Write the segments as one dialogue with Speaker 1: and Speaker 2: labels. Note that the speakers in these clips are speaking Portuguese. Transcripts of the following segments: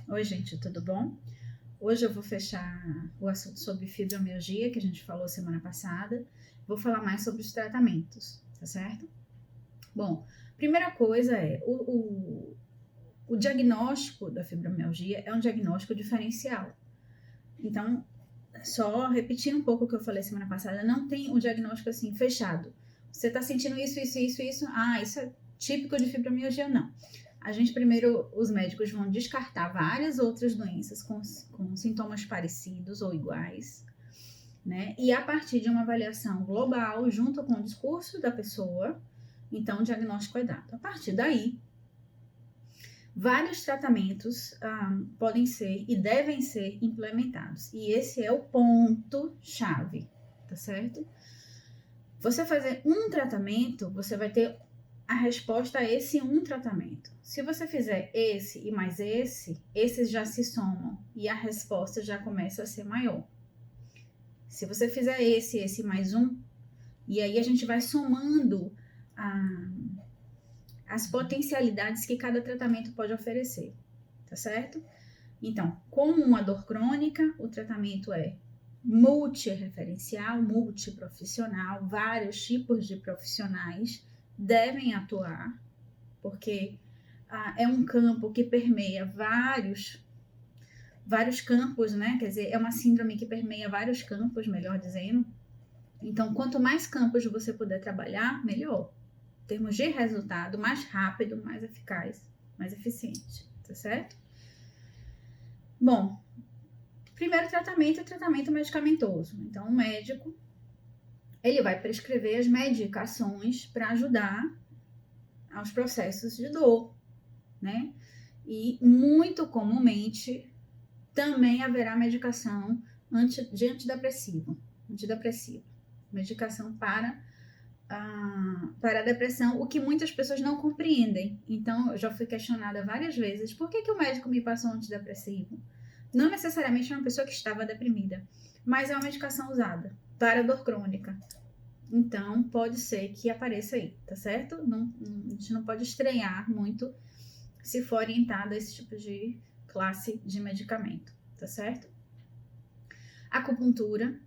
Speaker 1: Oi, gente, tudo bom? Hoje eu vou fechar o assunto sobre fibromialgia, que a gente falou semana passada. Vou falar mais sobre os tratamentos, tá certo? Bom, primeira coisa é o diagnóstico da fibromialgia é um diagnóstico diferencial. Então, só repetindo um pouco o que eu falei semana passada, não tem um diagnóstico assim fechado. Você tá sentindo isso, isso. Ah, isso é típico de fibromialgia, não. A gente primeiro, os médicos vão descartar várias outras doenças com sintomas parecidos ou iguais, né? E a partir de uma avaliação global, junto com o discurso da pessoa, então o diagnóstico é dado. A partir daí, vários tratamentos podem ser e devem ser implementados. E esse é o ponto-chave, tá certo? Você fazer um tratamento, você vai ter a resposta a esse um tratamento. Se você fizer esse e mais esse, esses já se somam e a resposta já começa a ser maior. Se você fizer esse mais um, e aí a gente vai somando as potencialidades que cada tratamento pode oferecer, tá certo? Então, como uma dor crônica, o tratamento é multireferencial, multiprofissional, vários tipos de profissionais devem atuar, porque é um campo que permeia vários campos, né? Quer dizer, é uma síndrome que permeia vários campos, melhor dizendo. Então, quanto mais campos você puder trabalhar, melhor. Em termos de resultado, mais rápido, mais eficaz, mais eficiente, tá certo? Bom, primeiro tratamento é tratamento medicamentoso. Então, o médico, ele vai prescrever as medicações para ajudar aos processos de dor, né? E, muito comumente, também haverá medicação de antidepressivo. Medicação para a depressão, o que muitas pessoas não compreendem. Então, eu já fui questionada várias vezes, por que o médico me passou antidepressivo? Não necessariamente uma pessoa que estava deprimida, mas é uma medicação usada para dor crônica. Então, pode ser que apareça aí, tá certo? A gente não pode estranhar muito se for orientado a esse tipo de classe de medicamento, tá certo? Acupuntura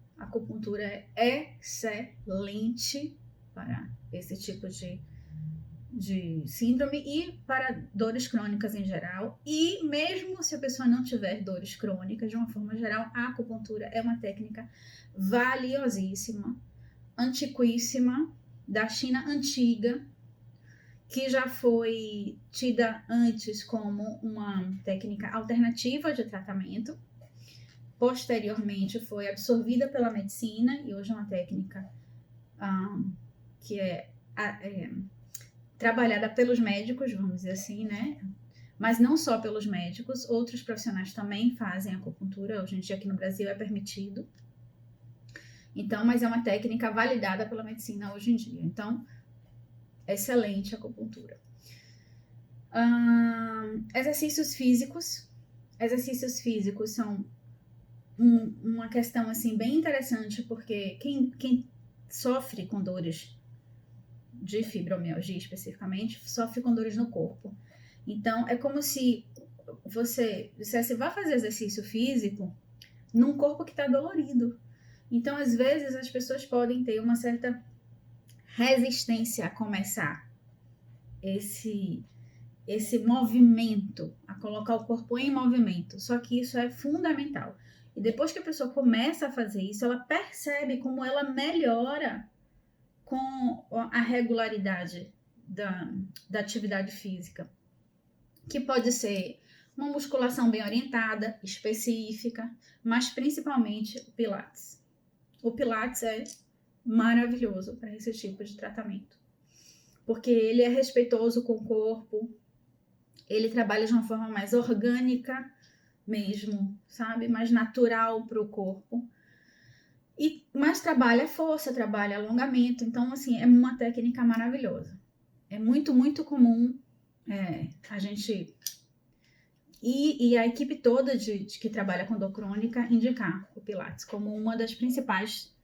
Speaker 1: é excelente para esse tipo de síndrome e para dores crônicas em geral. E mesmo se a pessoa não tiver dores crônicas, de uma forma geral, a acupuntura é uma técnica valiosíssima, antiquíssima, da China antiga, que já foi tida antes como uma técnica alternativa de tratamento. Posteriormente foi absorvida pela medicina e hoje é uma técnica que é trabalhada pelos médicos, vamos dizer assim, né? Mas não só pelos médicos, outros profissionais também fazem acupuntura. Hoje em dia aqui no Brasil é permitido. Então, mas é uma técnica validada pela medicina hoje em dia. Então, excelente a acupuntura. Exercícios físicos. Exercícios físicos são uma questão assim bem interessante, porque quem sofre com dores de fibromialgia especificamente, sofre com dores no corpo. Então, é como se você dissesse, vá fazer exercício físico num corpo que está dolorido. Então, às vezes, as pessoas podem ter uma certa resistência a começar esse movimento, a colocar o corpo em movimento. Só que isso é fundamental. E depois que a pessoa começa a fazer isso, ela percebe como ela melhora com a regularidade da atividade física, que pode ser uma musculação bem orientada, específica, mas principalmente o Pilates. O Pilates é maravilhoso para esse tipo de tratamento, porque ele é respeitoso com o corpo, ele trabalha de uma forma mais orgânica mesmo, sabe? Mais natural para o corpo. Mas trabalha força, trabalha alongamento. Então, assim, é uma técnica maravilhosa. É muito, muito comum a gente... E a equipe toda de que trabalha com dor crônica indicar o Pilates como uma das principais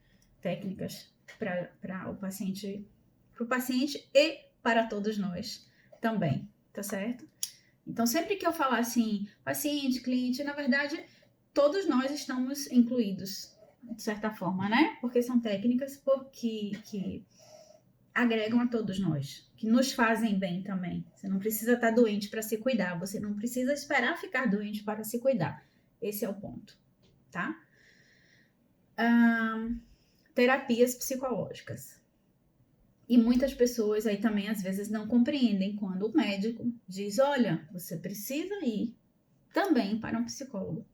Speaker 1: técnicas para o paciente e para todos nós também, tá certo? Então, sempre que eu falar assim, paciente, cliente, na verdade, todos nós estamos incluídos, de certa forma, né? Porque são técnicas que agregam a todos nós, que nos fazem bem também. Você não precisa estar doente para se cuidar, você não precisa esperar ficar doente para se cuidar. Esse é o ponto, tá? Terapias psicológicas. E muitas pessoas aí também às vezes não compreendem quando o médico diz, olha, você precisa ir também para um psicólogo.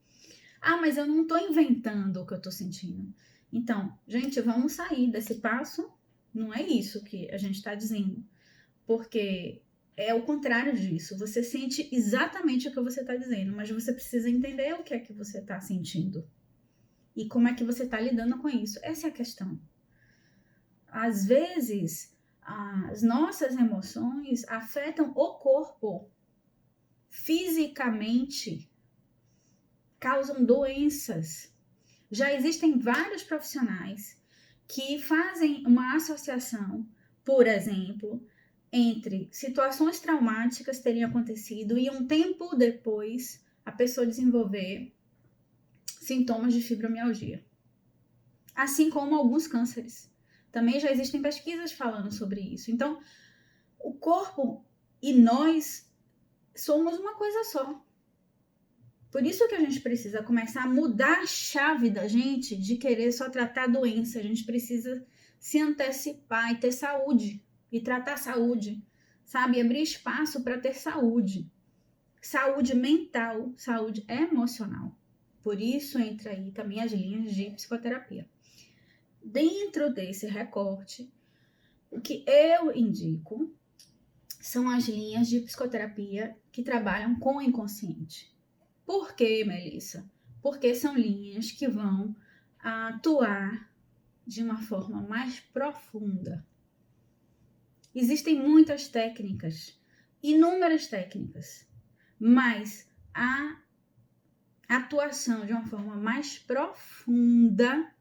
Speaker 1: Ah, mas eu não estou inventando o que eu estou sentindo. Então, gente, vamos sair desse passo. Não é isso que a gente está dizendo. Porque é o contrário disso. Você sente exatamente o que você está dizendo, mas você precisa entender o que é que você está sentindo. E como é que você está lidando com isso. Essa é a questão. Às vezes, as nossas emoções afetam o corpo fisicamente, causam doenças. Já existem vários profissionais que fazem uma associação, por exemplo, entre situações traumáticas terem acontecido e um tempo depois a pessoa desenvolver sintomas de fibromialgia. Assim como alguns cânceres. Também já existem pesquisas falando sobre isso. Então, o corpo e nós somos uma coisa só. Por isso que a gente precisa começar a mudar a chave da gente de querer só tratar a doença. A gente precisa se antecipar e ter saúde. E tratar a saúde, sabe? Abrir espaço para ter saúde. Saúde mental, saúde emocional. Por isso entra aí também as linhas de psicoterapia. Dentro desse recorte, o que eu indico são as linhas de psicoterapia que trabalham com o inconsciente. Por quê, Melissa? Porque são linhas que vão atuar de uma forma mais profunda. Existem muitas técnicas, inúmeras técnicas, mas a atuação de uma forma mais profunda,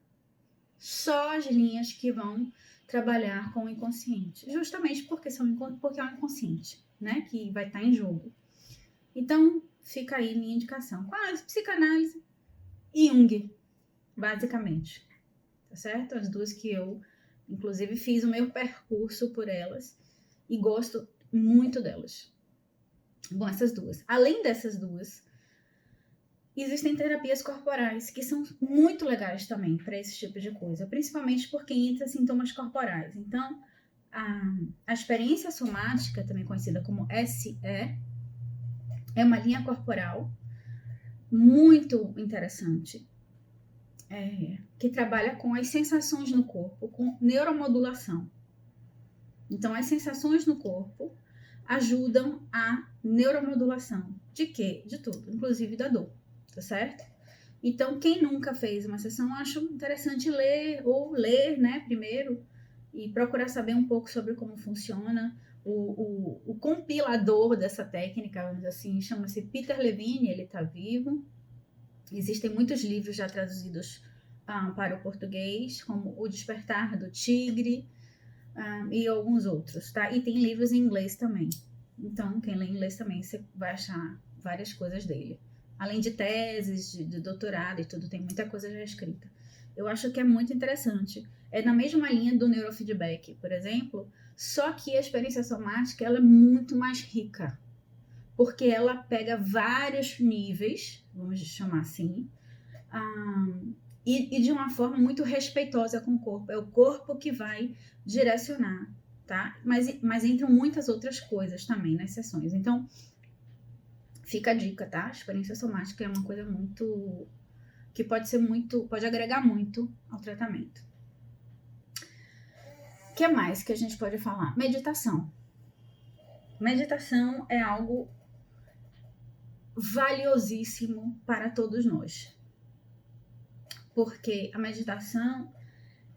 Speaker 1: só as linhas que vão trabalhar com o inconsciente, justamente porque é o inconsciente, né, que vai estar em jogo. Então, fica aí minha indicação. Quais? Psicanálise e Jung, basicamente. Tá certo? As duas que eu, inclusive, fiz o meu percurso por elas e gosto muito delas. Bom, essas duas. Além dessas duas, existem terapias corporais que são muito legais também para esse tipo de coisa, principalmente porque entra sintomas corporais. Então, a experiência somática, também conhecida como SE, é uma linha corporal muito interessante, que trabalha com as sensações no corpo, com neuromodulação. Então, as sensações no corpo ajudam a neuromodulação. De quê? De tudo, inclusive da dor, tá certo? Então, quem nunca fez uma sessão, acho interessante ler, né, primeiro, e procurar saber um pouco sobre como funciona. O compilador dessa técnica, assim, chama-se Peter Levine, ele está vivo. Existem muitos livros já traduzidos para o português, como O Despertar do Tigre e alguns outros, tá? E tem livros em inglês também. Então, quem lê inglês também, você vai achar várias coisas dele. Além de teses, de doutorado e tudo, tem muita coisa já escrita. Eu acho que é muito interessante. É na mesma linha do neurofeedback, por exemplo, só que a experiência somática ela é muito mais rica, porque ela pega vários níveis, vamos chamar assim, e de uma forma muito respeitosa com o corpo. É o corpo que vai direcionar, tá? Mas entram muitas outras coisas também nas sessões. Então, fica a dica, tá? A experiência somática é uma coisa muito... que pode agregar muito ao tratamento. O que mais que a gente pode falar? Meditação. Meditação é algo valiosíssimo para todos nós. Porque a meditação,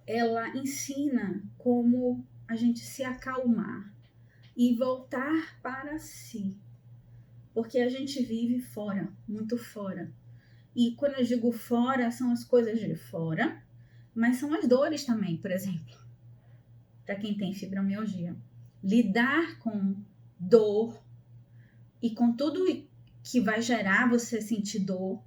Speaker 1: ela ensina como a gente se acalmar e voltar para si. Porque a gente vive fora, muito fora. E quando eu digo fora, são as coisas de fora, mas são as dores também, por exemplo. Para quem tem fibromialgia. Lidar com dor, e com tudo que vai gerar você sentir dor,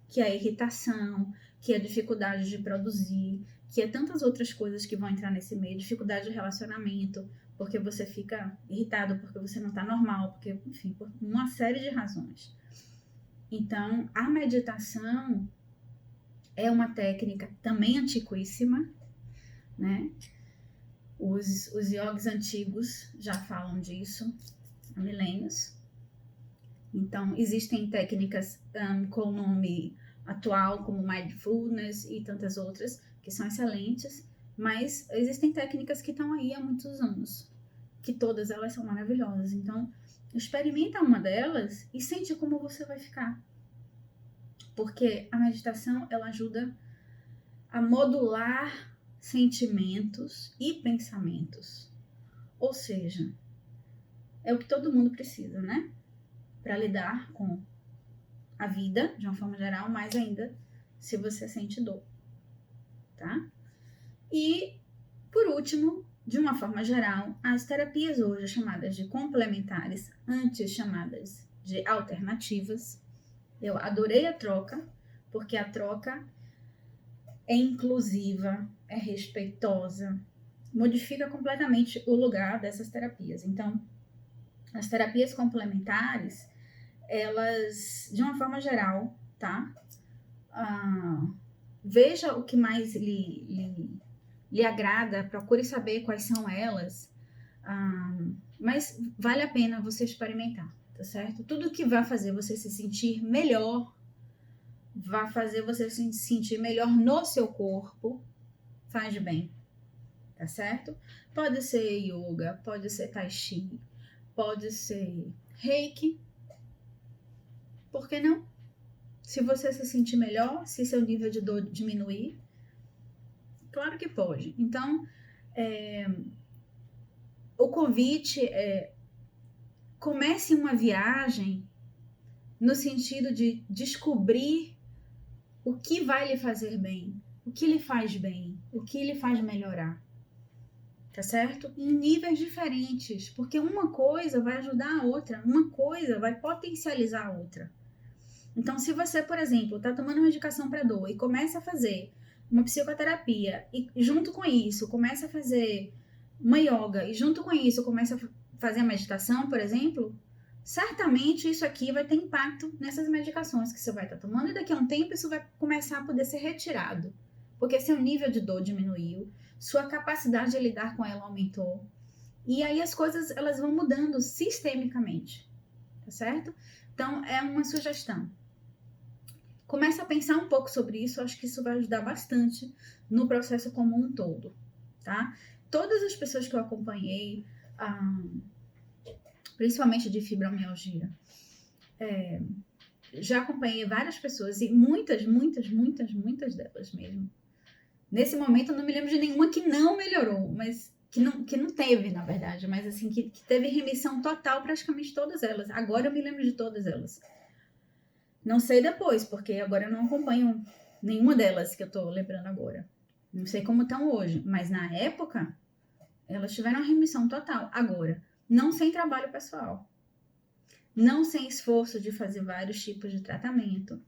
Speaker 1: que é a irritação, que é a dificuldade de produzir, que é tantas outras coisas que vão entrar nesse meio, dificuldade de relacionamento, porque você fica irritado, porque você não tá normal, porque, enfim, por uma série de razões. Então, a meditação é uma técnica também antiquíssima, né? Os yogis antigos já falam disso há milênios. Então, existem técnicas com o nome atual, como mindfulness e tantas outras, que são excelentes, mas existem técnicas que estão aí há muitos anos, que todas elas são maravilhosas. Então, experimenta uma delas e sente como você vai ficar. Porque a meditação, ela ajuda a modular sentimentos e pensamentos. Ou seja, é o que todo mundo precisa, né? Para lidar com a vida, de uma forma geral, mais ainda se você sente dor, tá? E, por último, de uma forma geral, as terapias hoje chamadas de complementares, antes chamadas de alternativas, eu adorei a troca, porque a troca é inclusiva, é respeitosa, modifica completamente o lugar dessas terapias. Então, as terapias complementares, elas, de uma forma geral, tá? Veja o que mais lhe agrada, procure saber quais são elas, mas vale a pena você experimentar, tá certo? Tudo que vai fazer você se sentir melhor, vai fazer você se sentir melhor no seu corpo, faz bem, tá certo? Pode ser yoga, pode ser tai chi, pode ser reiki, por que não? Se você se sentir melhor, se seu nível de dor diminuir, claro que pode. Então, o convite é: comece uma viagem no sentido de descobrir o que vai lhe fazer bem, o que lhe faz bem, o que lhe faz melhorar, tá certo? Em níveis diferentes, porque uma coisa vai ajudar a outra, uma coisa vai potencializar a outra. Então, se você, por exemplo, está tomando medicação para dor e começa a fazer uma psicoterapia e junto com isso começa a fazer uma yoga e junto com isso começa a fazer a meditação, por exemplo, certamente isso aqui vai ter impacto nessas medicações que você vai estar tomando e daqui a um tempo isso vai começar a poder ser retirado, porque seu nível de dor diminuiu, sua capacidade de lidar com ela aumentou e aí as coisas elas vão mudando sistemicamente, tá certo? Então, é uma sugestão. Comece a pensar um pouco sobre isso, acho que isso vai ajudar bastante no processo como um todo, tá? Todas as pessoas que eu acompanhei, principalmente de fibromialgia, já acompanhei várias pessoas e muitas delas mesmo. Nesse momento eu não me lembro de nenhuma que não melhorou, mas que não teve, na verdade, mas assim, que teve remissão total praticamente todas elas. Agora eu me lembro de todas elas. Não sei depois, porque agora eu não acompanho nenhuma delas que eu tô lembrando agora. Não sei como estão hoje, mas na época elas tiveram remissão total. Agora, não sem trabalho pessoal, não sem esforço de fazer vários tipos de tratamento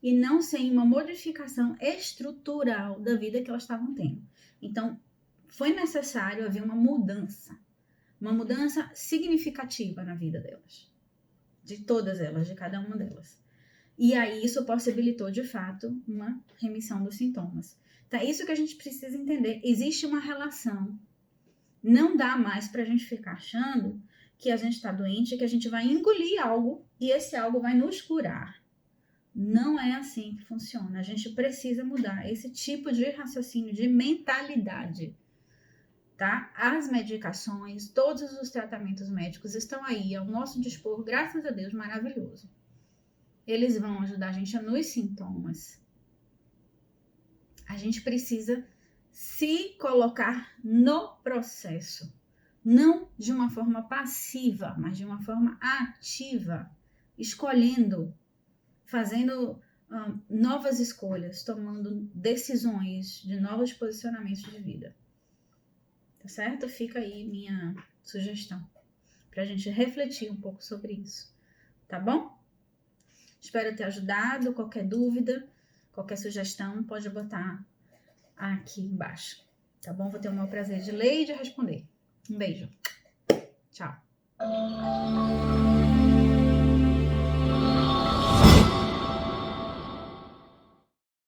Speaker 1: e não sem uma modificação estrutural da vida que elas estavam tendo. Então, foi necessário haver uma mudança significativa na vida delas, de todas elas, de cada uma delas. E aí isso possibilitou, de fato, uma remissão dos sintomas. Então, é isso que a gente precisa entender. Existe uma relação. Não dá mais pra gente ficar achando que a gente está doente, que a gente vai engolir algo e esse algo vai nos curar. Não é assim que funciona. A gente precisa mudar esse tipo de raciocínio, de mentalidade, tá? As medicações, todos os tratamentos médicos estão aí ao nosso dispor, graças a Deus, maravilhoso. Eles vão ajudar a gente nos sintomas. A gente precisa se colocar no processo. Não de uma forma passiva, mas de uma forma ativa. Escolhendo, fazendo novas escolhas, tomando decisões de novos posicionamentos de vida. Tá certo? Fica aí minha sugestão. Pra gente refletir um pouco sobre isso. tá bom? Espero ter ajudado. Qualquer dúvida, qualquer sugestão, pode botar aqui embaixo, tá bom? Vou ter o maior prazer de ler e de responder. Um beijo. Tchau.